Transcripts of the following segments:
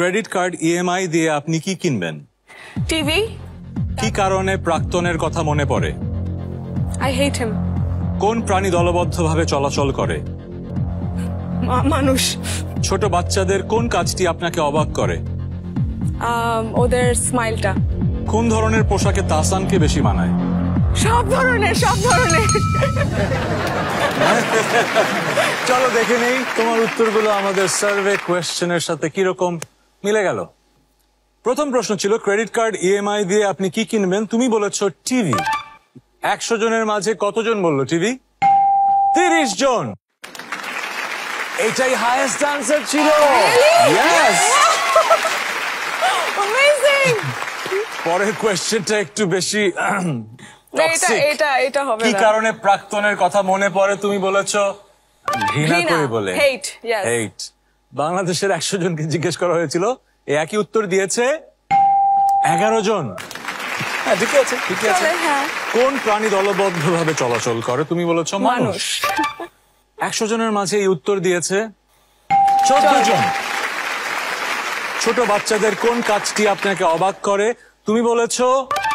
Credit card EMI দিয়ে আপনি কি কিনবেন? টিভি। কি কারণে প্রাক্তনের কথা মনে পড়ে? আই হেট হিম। কোন প্রাণী দলবদ্ধভাবে চলাচল করে? মানুষ। ছোট বাচ্চাদের কোন কাজটি আপনাকে অবাক করে? ওদের স্মাইলটা। কোন ধরনের পোশাকে তাহসানকে বেশি মানায়? সব ধরনের। চলো দেখে নেই তোমার উত্তরগুলো আমাদের সার্ভে কোয়েশ্চেনের সাথে কিরকম মিলে গেল। প্রথম প্রশ্ন ছিল ক্রেডিট কার্ড ইএমআই দিয়ে আপনি কি কিনবেন? তুমি বলেছো টিভি। 100 জনের মাঝে কতজন বললো টিভি? 30 জন। এটাই হাইয়েস্ট আনসার ছিল। ইয়েস। অ্যামেজিং। পরের কোয়েশ্চেনটা একটু বেশি এটা হবে না। কি কারণে প্রাক্তনের কথা মনে পড়ে? তুমি বলেছো ঘৃণা করে বলে। হেট। বাংলাদেশের 100 জনকে জিজ্ঞেস করা হয়েছিল, একই উত্তর দিয়েছে 11 জন। হ্যাঁ, ঠিক আছে। কোন প্রাণী দলবদ্ধভাবে চলাচল করে? তুমি বলেছো মানুষ। 100 জনের মাঝে এই উত্তর দিয়েছে 14 জন। ছোট বাচ্চাদের কোন কাজটি আপনাকে অবাক করে? তুমি বলেছো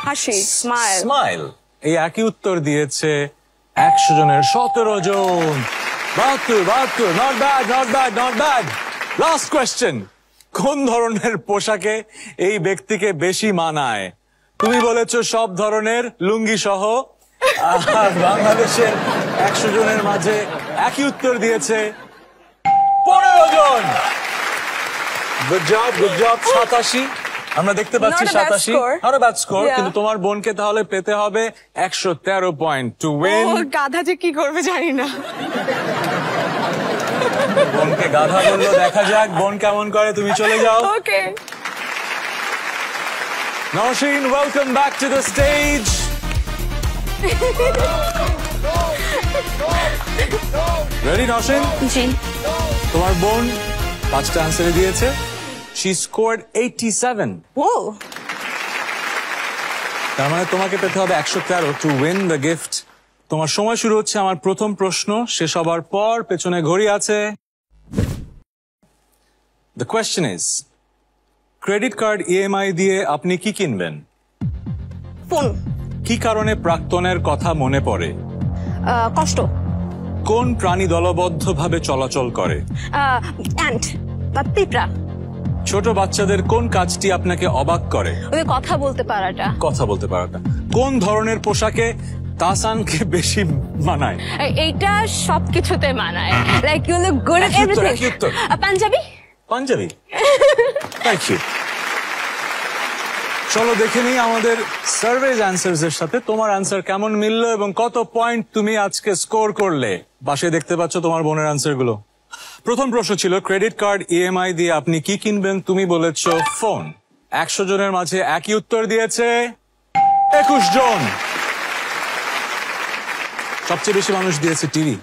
হাসি, স্মাইল। এই একই উত্তর দিয়েছে 100 জনের 17 জন। 72 নট ব্যাড। লাস্ট কোয়েশ্চেন, কোন ধরনের পোশাকে এই ব্যক্তিকে বেশি মানায়? তুমি বলেছো সব ধরনের, লুঙ্গি সহ। আর বাংলাদেশের 100 জনের মাঝে একই উত্তর দিয়েছে 15 জন। Good job. 87 আমরা দেখতে পাচ্ছি। 87 নট আ ব্যাড স্কোর, কিন্তু তোমার বোনকে তাহলে পেতে হবে 113 পয়েন্ট টু উইন। গাধা যে কি করবে জানি না। বোনকে গাধা বললো, দেখা যাক বোন কেমন করে। তুমি চলে যাও। Okay. Nausheen, welcome back to the stage. Ready Nausheen? জি। তোমার বোন 5টা আনসার দিয়েছে। She scored 87. ও। তার মানে তোমাকে পেতে হবে 113 টু উইন দ্য গিফট। তোমার সময় শুরু হচ্ছে আমার প্রথম প্রশ্ন শেষ হবার পর। পেছনে ঘড়ি আছে। The question is, credit card EMI দিয়ে আপনি কি কিনবেন? ফোন। কি কারণে প্রাক্তনের কথা মনে পড়ে? কষ্ট। কোন প্রাণী দলবদ্ধভাবে চলাচল করে? অ্যান্ট বা পিঁপড়া। ছোট বাচ্চাদের কোন কাজটি আপনাকে অবাক করে? ওদের কথা বলতে পারাটা। কোন ধরনের পোশাকে তাহসানকে বেশি মানায়? এইটা সবকিছুতে মানায়। Like you look good at everything. Punjabi. Thank you. চলো দেখে নিই আমাদের সার্ভে অ্যানসারস এর সাথে তোমার অ্যানসার কেমন মিললো এবং কত পয়েন্ট তুমি আজকে স্কোর করলে। পাশে দেখতে পাচ্ছ তোমার বোনের অ্যানসার গুলো। প্রথম প্রশ্ন ছিল ক্রেডিট কার্ড ইএমআই দিয়ে আপনি কি কিনবেন? তুমি বলেছো ফোন। 100 জনের মাঝে একই উত্তর দিয়েছে 21 জন। সবচেয়ে বেশি মানুষ দিয়েছে টিভি।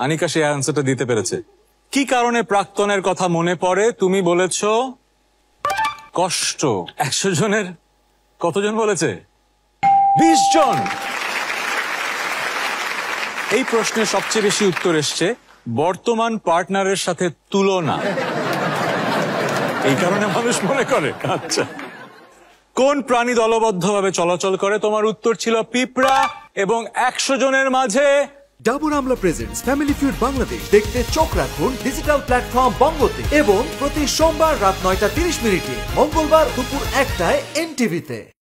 আনিকা সেই অ্যান্সারটা দিতে পেরেছে। কি কারণে প্রাক্তনের কথা মনে পড়ে? তুমি বলেছো কষ্ট। 100 জনের কতজন বলেছে? 20 জন। এই প্রশ্নের সবচেয়ে বেশি উত্তর এসছে বর্তমান পার্টনারের সাথে তুলনা। এই কারণে মানুষ মনে করে। আচ্ছা, কোন প্রাণী দলবদ্ধভাবে চলাচল করে? তোমার উত্তর ছিল পিঁপড়া এবং 100 জনের মাঝে ডাবর আমলা প্রেজেন্টস ফ্যামিলি ফিউড বাংলাদেশ দেখতে চোখ রাখুন ডিজিটাল প্ল্যাটফর্ম বঙ্গতে এবং প্রতি সোমবার রাত 9টা 30 মিনিটে, মঙ্গলবার দুপুর 1টায় এনটিভিতে।